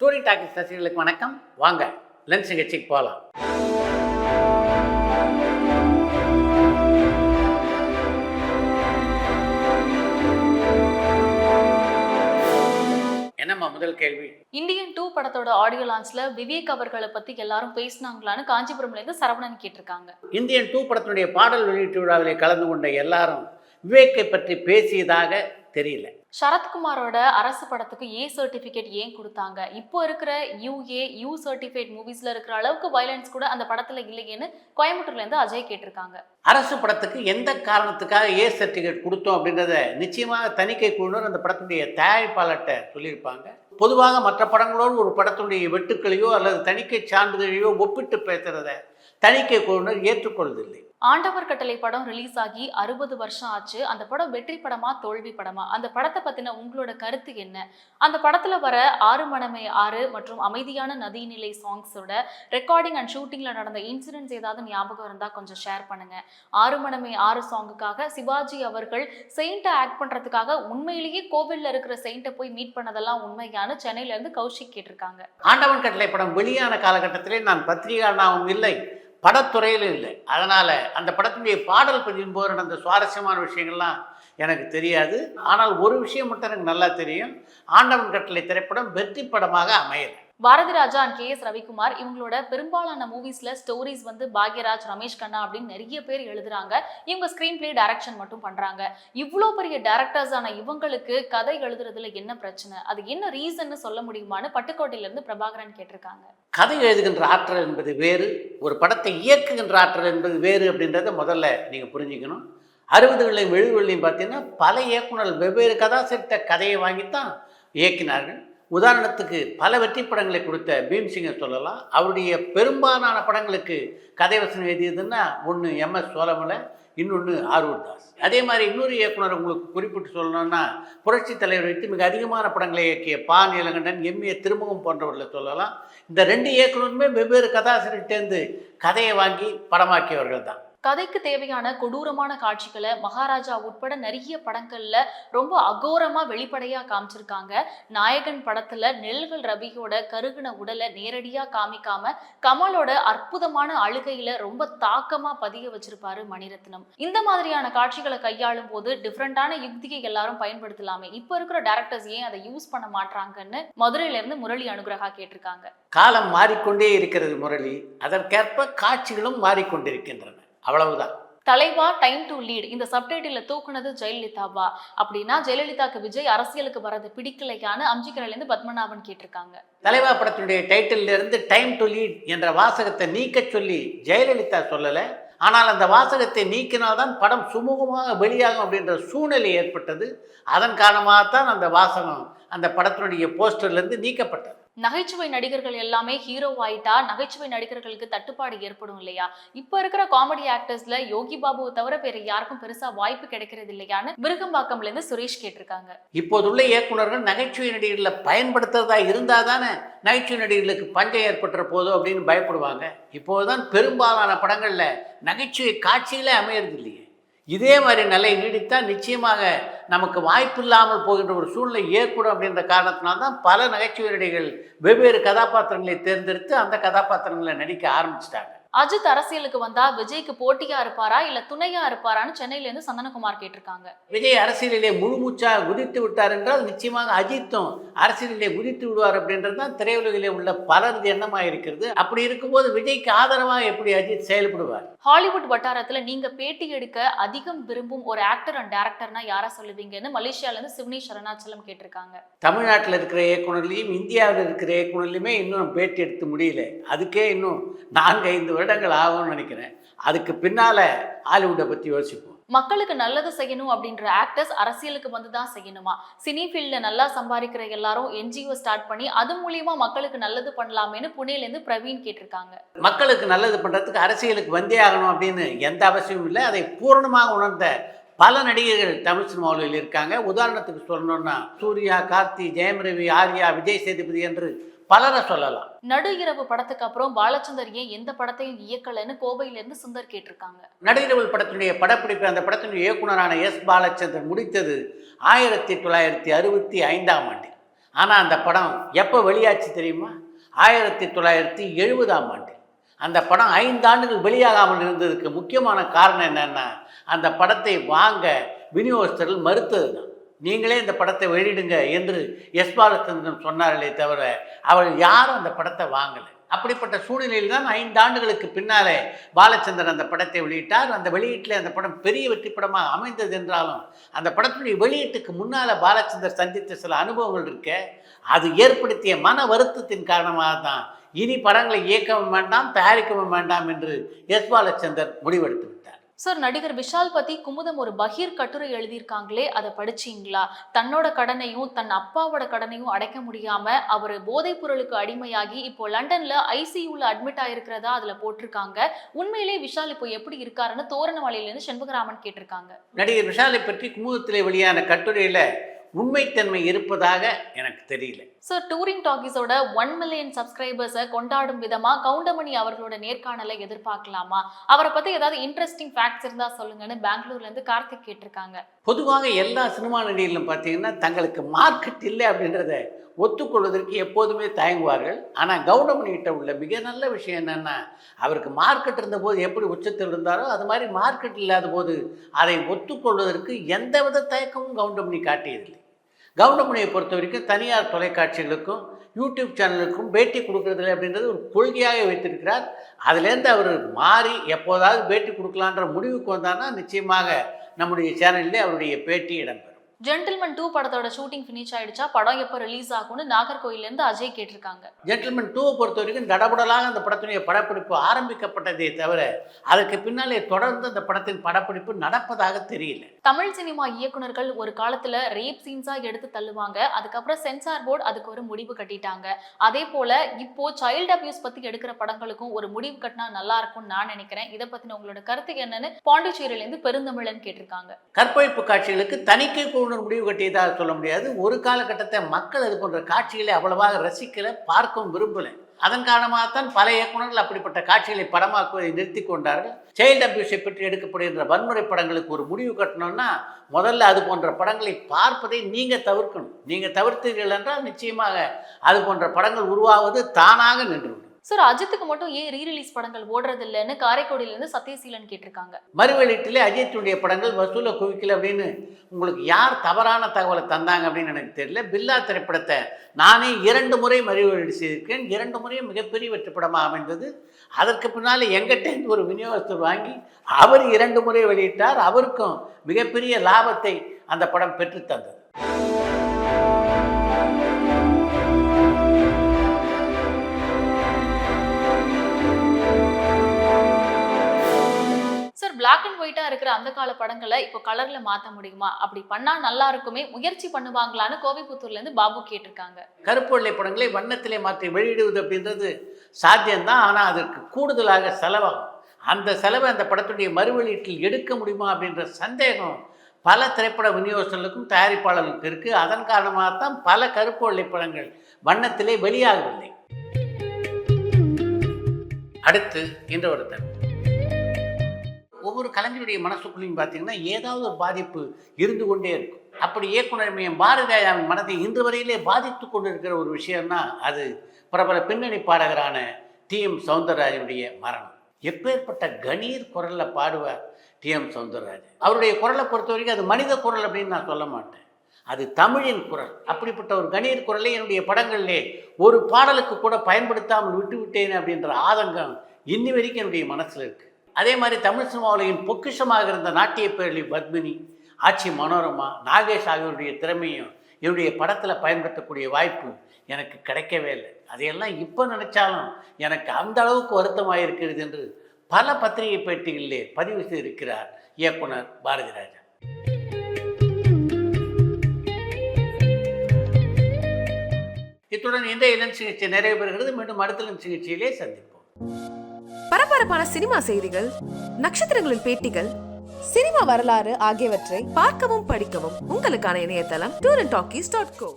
Touring talkies ரசிகர்களுக்கு வணக்கம். வாங்க லென்ஸ் நிகழ்ச்சிக்கு போகலாம். என்னம்மா முதல் கேள்வி? இந்தியன் 2 படத்தோட ஆடியோ லான்ச்ல விவேக் அவர்களை பத்தி எல்லாரும் பேசினாங்களான்னு காஞ்சிபுரம்ல இருந்து சரவணன் கேட்டிருக்காங்க. இந்தியன் 2 படத்தினுடைய பாடல் வெளியீட்டு விழாவிலே கலந்து கொண்ட எல்லாரும் விவேக்கை பற்றி பேசியதாக தெரியல. சரத்குமாரோட அரசு படத்துக்கு ஏ சர்டிபிகேட் ஏன் கொடுத்தாங்க? இப்போ இருக்கிற யூ சர்டிஃபைட் மூவிஸ்ல இருக்கிற அளவுக்கு வயலன்ஸ் கூட அந்த படத்துல இல்லையேன்னு கோயம்புத்தூர்ல இருந்து அஜய் கேட்டிருக்காங்க. அரசு படத்துக்கு எந்த காரணத்துக்காக ஏ சர்டிஃபிகேட் கொடுத்தோம் அப்படின்றத நிச்சயமாக தணிக்கை குழுவினர் அந்த படத்தினுடைய தயாரிப்பாளர்கிட்ட சொல்லியிருப்பாங்க. பொதுவாக மற்ற படங்களோடு ஒரு படத்தினுடைய வெட்டுக்களையோ அல்லது தணிக்கை சான்றிதழையோ ஒப்பிட்டு பேசுறத தணிக்கை குழுவினர் ஏற்றுக்கொள்வதில்லை. ஆண்டவர் கட்டளை படம் ரிலீஸ் ஆகி 60 வருஷம் ஆச்சு. அந்த படம் வெற்றி படமா தோல்வி படமா? அந்த படத்தை பத்தின உங்களோட கருத்து என்ன? அந்த படத்துல வர 6 மணமே 6 மற்றும் அமைதியான நதிநிலை சாங்ஸோட ரெக்கார்டிங் அண்ட் ஷூட்டிங்ல நடந்த இன்சிடென்ட்ஸ் ஏதாவது ஞாபகம் இருந்தா கொஞ்சம் ஷேர் பண்ணுங்க. 6 மணமே 6 சாங்குக்காக சிவாஜி அவர்கள் செயின்ட்டை ஆக்ட் பண்றதுக்காக உண்மையிலேயே கோவில்ல இருக்கிற செயின்ட்டை போய் மீட் பண்ணதெல்லாம் உண்மையான சென்னையில இருந்து கௌஷிக் கேட்டிருக்காங்க. ஆண்டவன் கட்டளை படம் வெளியான காலகட்டத்திலே நான் பத்திரிகையாளனாகவும் இல்லை, படத்துறையிலும் இல்லை. அதனால் அந்த படத்தினுடைய பாடல் பதியும் போது நடந்த சுவாரஸ்யமான விஷயங்கள்லாம் எனக்கு தெரியாது. ஆனால் ஒரு விஷயம் மட்டும் எனக்கு நல்லா தெரியும், ஆண்டவன் கட்டளை திரைப்படம் வெற்றி படமாக அமையலை. Bharathi Raja and KS. ரவிக்குமார் இவங்களோட பெரும்பாலான மூவிஸ்ல ஸ்டோரிஸ் பாக்யராஜ், ரமேஷ் கண்ணா அப்படின்னு நிறைய பேர் எழுதுறாங்க. இவங்க ஸ்கிரீன் பிளே டைரக்ஷன் மட்டும் பண்றாங்க. இவ்வளோ பெரிய டைரக்டர்ஸ் ஆன இவங்களுக்கு கதை எழுதுறதுல என்ன பிரச்சனை? அது என்ன ரீசன்னு சொல்ல முடியுமான்னு பட்டுக்கோட்டையில இருந்து பிரபாகரன் கேட்டிருக்காங்க. கதை எழுதுகின்ற ஆற்றல் என்பது வேறு, ஒரு படத்தை இயக்குகின்ற ஆற்றல் என்பது வேறு அப்படின்றத முதல்ல நீங்கள் புரிஞ்சுக்கணும். 60களையும் 70களையும் பார்த்தீங்கன்னா பல இயக்குநர்கள் வெவ்வேறு கதாசிரியர்கிட்ட கதையை வாங்கித்தான் இயக்கினார்கள். உதாரணத்துக்கு பல வெற்றி படங்களை கொடுத்த பீம்சிங்கை சொல்லலாம். அவருடைய பெரும்பாலான படங்களுக்கு கதை வசனம் எழுதியதுன்னா ஒன்று எம்.எஸ். சோழமலை, இன்னொன்று ஆரூர் தாஸ். அதே மாதிரி இன்னொரு இயக்குனர் உங்களுக்கு குறிப்பிட்டு சொல்லணும்னா புரட்சி தலைவர் வைத்து மிக அதிகமான படங்களை இயக்கிய பா. நீலகண்டன், எம்.ஏ. திருமுகம் போன்றவர்களை சொல்லலாம். இந்த 2 இயக்குனருமே வெவ்வேறு கதாசிரியர்கிட்டேருந்து கதையை வாங்கி படமாக்கியவர்கள் தான். கதைக்கு தேவையான கொடூரமான காட்சிகளை மகாராஜா உட்பட நிறைய படங்கள்ல ரொம்ப அகோரமா வெளிப்படையா காமிச்சிருக்காங்க. நாயகன் படத்துல நெல்கள் ரவியோட கருகுன உடலை நேரடியா காமிக்காம கமலோட அற்புதமான அழுகையில ரொம்ப தாக்கமா பதிய வச்சிருப்பாரு மணிரத்னம். இந்த மாதிரியான காட்சிகளை கையாளும் போது டிஃப்ரெண்டான யுக்தியை எல்லாரும் பயன்படுத்தலாமே, இப்ப இருக்கிற டைரக்டர்ஸ் ஏன் அதை யூஸ் பண்ண மாட்டாங்கன்னு மதுரையில இருந்து முரளி அனுகிரகா கேட்டிருக்காங்க. காலம் மாறிக்கொண்டே இருக்கிறது முரளி, அதற்கேற்ப காட்சிகளும் மாறிக்கொண்டிருக்கின்றன, அவ்வளவுதான். தலைவா டைம் டு லீட் இந்த சப்டைட்டில தூக்குனது ஜெயலலிதாவா? அப்படின்னா ஜெயலலிதாக்கு விஜய் அரசியலுக்கு வரது பிடிக்கலையான்னு அம்ஜிக்கரையில இருந்து பத்மநாபன் கேட்டிருக்காங்க. தலைவா படத்தினுடைய டைட்டில் இருந்து டைம் டு லீட் என்ற வாசகத்தை நீக்க சொல்லி ஜெயலலிதா சொல்லலை. ஆனால் அந்த வாசகத்தை நீக்கினால்தான் படம் சுமூகமாக வெளியாகும் அப்படின்ற சூழ்நிலை ஏற்பட்டது. அதன் காரணமாகத்தான் அந்த வாசகம் அந்த படத்தினுடைய போஸ்டர்லேருந்து நீக்கப்பட்டது. நகைச்சுவை நடிகர்கள் எல்லாமே ஹீரோ ஆயிட்டா நகைச்சுவை நடிகர்களுக்கு தட்டுப்பாடு ஏற்படும் இல்லையா? இப்ப இருக்கிற காமெடி ஆக்டர்ஸ்ல யோகி பாபுவை தவிர வேற யாருக்கும் பெருசா வாய்ப்பு கிடைக்கிறது இல்லையான்னு விருகம்பாக்கம்ல இருந்து சுரேஷ் கேட்டிருக்காங்க. இப்போதுள்ள இயக்குநர்கள் நகைச்சுவை நடிகர்களை பயன்படுத்துறதா இருந்தா தானே நகைச்சுவை நடிகர்களுக்கு பஞ்சம் ஏற்பட்டுற போதோ அப்படின்னு பயப்படுவாங்க. இப்போதுதான் பெரும்பாலான படங்கள்ல நகைச்சுவை காட்சிகளே அமையறது இல்லையே. இதே மாதிரி நிலை நீடித்தால் நிச்சயமாக நமக்கு வாய்ப்பு இல்லாமல் போகின்ற ஒரு சூழ்நிலை ஏற்படும் அப்படின்ற காரணத்தினால்தான் பல நகைச்சுவை நடிகர்கள் வெவ்வேறு கதாபாத்திரங்களை தேர்ந்தெடுத்து அந்த கதாபாத்திரங்களை நடிக்க ஆரம்பிச்சிட்டாங்க. அஜித் அரசியலுக்கு வந்தா விஜய்க்கு போட்டியா இருப்பாரா இல்ல துணையா இருப்பாரான்னு சென்னையில இருந்து சந்தனகுமார் கேட்டிருக்காங்க. விஜய் அரசியலிலே முழுமூச்சா குதித்து விட்டார் என்றால் நிச்சயமாக அஜித்தும் அரசியலிலே குதித்து விடுவார் அப்படின்றது தான் திரையுலகிலே உள்ள பலரது எண்ணமாக இருக்கிறது. அப்படி இருக்கும்போது விஜய்க்கு ஆதரவாக எப்படி அஜித் செயல்படுவார்? ஹாலிவுட் வட்டாரத்துல நீங்க பேட்டி எடுக்க அதிகம் விரும்பும் ஒரு ஆக்டர் அண்ட் டைரக்டர்னா யாரை சொல்லுவீங்கன்னு மலேசியால இருந்து சிவனி சரணாச்சலம் கேட்டிருக்காங்க. தமிழ்நாட்டில் இருக்கிற இயக்குனர்லையும் இந்தியாவில் இருக்கிற இயக்குனர்லையுமே இன்னும் பேட்டி எடுத்து முடியல. அதுக்கே இன்னும் 4-5 வருடங்கள் ஆகும்னு நினைக்கிறேன். அதுக்கு பின்னால ஹாலிவுட்டை பத்தி யோசிப்போம். மக்களுக்கு நல்லது செய்யணும் அப்படின்ற ஆக்டர்ஸ் அரசியலுக்கு வந்துதான் செய்யணுமா? சினி ஃபீல்ட்ல நல்லா சம்பாதிக்கிற எல்லாரும் என்ஜிஓ ஸ்டார்ட் பண்ணி அது மூலியமா மக்களுக்கு நல்லது பண்ணலாமேன்னு புனேல இருந்து பிரவீன் கேட்டிருக்காங்க. மக்களுக்கு நல்லது பண்றதுக்கு அரசியலுக்கு வந்தே ஆகணும் அப்படின்னு எந்த அவசியமும் இல்லை. அதை பூரணமாக உணர்ந்த பல நடிகர்கள் தமிழ் சினிமாவில் இருக்காங்க. உதாரணத்துக்கு சொல்லணும்னா சூர்யா, கார்த்தி, ஜெயம் ரவி, ஆர்யா, விஜய் சேதுபதி என்று பலரை சொல்லலாம். நடு இரவு படத்துக்கு அப்புறம் பாலச்சந்தர் ஏன் எந்த படத்தையும் இயக்கலன்னு கோவையில இருந்து சுந்தர் கேட்டிருக்காங்க. நடு இரவு படத்தினுடைய படப்பிடிப்பு அந்த படத்தினுடைய இயக்குனரான எஸ். பாலச்சந்தர் முடித்தது 1965ஆம் ஆண்டில். ஆனால் அந்த படம் எப்போ வெளியாச்சு தெரியுமா? 1970ஆம் ஆண்டு. அந்த படம் 5 ஆண்டுகள் வெளியாகாமல் இருந்ததுக்கு முக்கியமான காரணம் என்னென்னா, அந்த படத்தை வாங்க விநியோகஸ்தர்கள் மறுத்தது தான். நீங்களே இந்த படத்தை வெளியிடுங்க என்று எஸ். பாலச்சந்திரன் சொன்னார்களே தவிர அவர் யாரும் அந்த படத்தை வாங்கலை. அப்படிப்பட்ட சூழ்நிலையில் தான் 5 ஆண்டுகளுக்கு பின்னாலே பாலச்சந்திரன் அந்த படத்தை வெளியிட்டார். அந்த வெளியீட்டில் அந்த படம் பெரிய வெற்றி படமாக அமைந்தது என்றாலும் அந்த படத்துடைய வெளியீட்டுக்கு முன்னால் பாலச்சந்தர் சந்தித்த சில அனுபவங்கள் இருக்க, அது ஏற்படுத்திய மன வருத்தத்தின் காரணமாக தான் இனி படங்களை இயக்கவும் வேண்டாம், தயாரிக்கவும் வேண்டாம் என்று எஸ். பாலச்சந்தர் முடிவெடுத்து விட்டார். சார், நடிகர் விஷால் பத்தி குமுதம் ஒரு பகீர் கட்டுரை எழுதியிருக்காங்களே, அதை படிச்சீங்களா? தன்னோட கடனையும் தன் அப்பாவோட கடனையும் அடைக்க முடியாம அவர் போதைப் பொருளுக்கு அடிமையாகி இப்போ லண்டன்ல ஐசியூல அட்மிட் ஆயிருக்கிறதா அதுல போட்டிருக்காங்க. உண்மையிலே விஷால் இப்போ எப்படி இருக்காருன்னு தோரணமலையிலிருந்து செண்பகராமன் கேட்டிருக்காங்க. நடிகர் விஷாலை பற்றி குமுதத்திலே வெளியான கட்டுரையில உண்மைத்தன்மை இருப்பதாக எனக்கு தெரியல. சார், டூரிங் டாக்கீஸோட 1 மில்லியன் சப்ஸ்கிரைபர்ஸை கொண்டாடும் விதமா கவுண்டமணி அவர்களோட நேர்காணலை எதிர்பார்க்கலாமா? அவரை பத்தி ஏதாவது இன்ட்ரெஸ்டிங் ஃபேக்ட்ஸ் இருந்தா சொல்லுங்கன்னு பெங்களூர்ல இருந்து கார்த்திக் கேட்டிருக்காங்க. பொதுவாக எல்லா சினிமா நடிகர்களும் பார்த்தீங்கன்னா தங்களுக்கு மார்க்கெட் இல்லை அப்படின்றத ஒத்துக்கொள்வதற்கு எப்போதுமே தயங்குவார்கள். ஆனால் கவுண்டமணிகிட்ட உள்ள மிக நல்ல விஷயம் என்னென்னா, அவருக்கு மார்க்கெட் இருந்தபோது எப்படி உச்சத்தில் இருந்தாரோ அது மாதிரி மார்க்கெட் இல்லாத போது அதை ஒத்துக்கொள்வதற்கு எந்தவித தயக்கமும் கவுண்டமணி காட்டியதில்லை. கவுண்டமணியை பொறுத்த வரைக்கும் தனியார் தொலைக்காட்சிகளுக்கும் யூடியூப் சேனலுக்கும் பேட்டி கொடுக்கறதில்லை அப்படின்றது ஒரு கொள்கையாக வைத்திருக்கிறார். அதுலேருந்து அவர் மாறி எப்போதாவது பேட்டி கொடுக்கலான்ற முடிவுக்கு வந்தார்னா நிச்சயமாக நம்முடைய சேனலிலே அவருடைய பேட்டி இடம்பெறும். ஜென்டில்மேன் 2 படத்தோட ஷூட்டிங் ஃபினிஷ் ஆயிடுச்சா? படம் எப்போ ரிலீஸ் ஆகும்னு நாகர்கோயில்ல இருந்து அஜய் கேட்டிருக்காங்க. ஜென்டில்மேன் 2 பொறுத்த வரைக்கும் தடபுடலாக அந்த படத்தினுடைய படப்பிடிப்பு ஆரம்பிக்கப்பட்டதே தவிர அதற்கு பின்னாலே தொடர்ந்து அந்த படத்தின் படப்பிடிப்பு நடப்பதாக தெரியல. தமிழ் சினிமா இயக்குனர்கள் ஒரு காலத்துல ரேப் சீன்ஸா எடுத்து தள்ளுவாங்க. அதுக்கப்புறம் சென்சார் போர்டு அதுக்கு ஒரு முடிவு கட்டிட்டாங்க. அதே போல இப்போ சைல்டு அபியூஸ் பத்தி எடுக்கிற படங்களுக்கும் ஒரு முடிவு கட்டினா நல்லா இருக்கும்னு நான் நினைக்கிறேன். இதை பத்தின உங்களோட கருத்து என்னன்னு பாண்டிச்சேரியில இருந்து பெருந்தமிழன் கேட்டிருக்காங்க. கற்பழிப்பு காட்சிகளுக்கு தணிக்கை முடிவு கட்டியதாக சொல்ல முடியாது. ஒரு காலகட்டத்தை மக்கள் அது போன்ற காட்சிகளை அவ்வளவாக ரசிக்கல, பார்க்கவும் விரும்பலை. அதன் காரணமாகத்தான் பல இயக்குநர்கள் அப்படிப்பட்ட காட்சிகளை படமாக்குவதை நிறுத்தி கொண்டார்கள். சைல்டு அபியூஸை பற்றி எடுக்கப்படுகின்ற வன்முறை படங்களுக்கு ஒரு முடிவு கட்டணும்னா முதல்ல அது போன்ற படங்களை பார்ப்பதை நீங்கள் தவிர்க்கணும். நீங்கள் தவிர்த்தீர்கள் என்றால் நிச்சயமாக அது போன்ற படங்கள் உருவாவது தானாக நின்றுவிடும். சார், அஜித்துக்கு மட்டும் ஏன் ரீரிலீஸ் படங்கள் ஓடுறது இல்லைன்னு காரைக்குடியில இருந்து சத்யசீலன் கேட்டிருக்காங்க. மறுவெளிட்டிலே அஜித்துடைய படங்கள் வசூலை குவிக்கல அப்படின்னு உங்களுக்கு யார் தவறான தகவலை தந்தாங்க அப்படின்னு எனக்கு தெரியல. பில்லா திரைப்படத்தை நானே 2 முறை மறுவெளியீடு செய்திருக்கேன். 2 முறையும் மிகப்பெரிய வெற்றி படமாக அமைந்தது. அதற்கு பின்னால் எங்கிட்டேருந்து ஒரு விநியோகஸ்தர் வாங்கி அவர் 2 முறை வெளியிட்டார். அவருக்கும் மிகப்பெரிய லாபத்தை அந்த படம் பெற்று தந்தது. பிளாக் அண்ட் ஒயிட்டா இருக்கிற அந்த கால படங்களை இப்போ கலர்ல மாத்த முடியுமா? அப்படி பண்ணா நல்லா இருக்குமே, முயற்சி பண்ணுவாங்களான்னு கோவைப்புத்தூர்ல இருந்து பாபு கேட்டிருக்காங்க. கருப்பு வெள்ளை படங்களை வண்ணத்திலே மாற்றி வெளியிடுவது அப்படின்றது சாத்தியம்தான். ஆனால் அதற்கு கூடுதலாக செலவாகும். அந்த செலவை அந்த படத்துடைய மறுவெளியீட்டில் எடுக்க முடியுமா அப்படின்ற சந்தேகம் பல திரைப்பட விநியோகஸ்தர்களுக்கும் தயாரிப்பாளர்களுக்கு இருக்குது. அதன் காரணமாகத்தான் பல கருப்பு வெள்ளை படங்கள் வண்ணத்திலே வெளியாகவில்லை. அடுத்து இன்று ஒரு ஒவ்வொரு கலைஞருடைய மனசுக்குள்ளையும் பார்த்தீங்கன்னா ஏதாவது ஒரு பாதிப்பு இருந்து கொண்டே இருக்கும். அப்படி இயக்குனர் மையம் பாரதிராஜாவின் மனதை இன்று வரையிலே பாதித்து கொண்டிருக்கிற ஒரு விஷயம்னா அது பிரபல பின்னணி பாடகரான டி.எம். சௌந்தரராஜனுடைய மரணம். எப்பேற்பட்ட கணீர் குரலில் பாடுவார் டி.எம். சௌந்தரராஜன். அவருடைய குரலை பொறுத்த வரைக்கும் அது மனித குரல் அப்படின்னு நான் சொல்ல மாட்டேன், அது தமிழின் குரல். அப்படிப்பட்ட ஒரு கணீர் குரலை என்னுடைய படங்களிலே ஒரு பாடலுக்கு கூட பயன்படுத்தாமல் விட்டுவிட்டேன் அப்படின்ற ஆதங்கம் இன்னி வரைக்கும் என்னுடைய மனசில் இருக்குது. அதே மாதிரி தமிழ் சினிமா உலகின் பொக்கிஷமாக இருந்த நாட்டிய பேரழி பத்மினி, ஆட்சி மனோரமா, நாகேஷ் ஆகியோருடைய திறமையும் என்னுடைய படத்தில் பயன்படுத்தக்கூடிய வாய்ப்பு எனக்கு கிடைக்கவே இல்லை. அதையெல்லாம் இப்போ நினைச்சாலும் எனக்கு அந்த அளவுக்கு வருத்தமாக இருக்கிறது என்று பல பத்திரிகை பேட்டிகளிலே பதிவு செய்திருக்கிறார் இயக்குனர் பாரதிராஜா. இத்துடன் இந்த இளம் சிகிச்சை நிறைவு பெறுகிறது. மீண்டும் அடுத்த இளம் சிகிச்சையிலே சந்திப்போம். பரபரப்பான சினிமா செய்திகள், நட்சத்திரங்களின் பேட்டிகள், சினிமா வரலாறு ஆகியவற்றை பார்க்கவும் படிக்கவும் உங்களுக்கான இணையதளம் tourantalkies.co.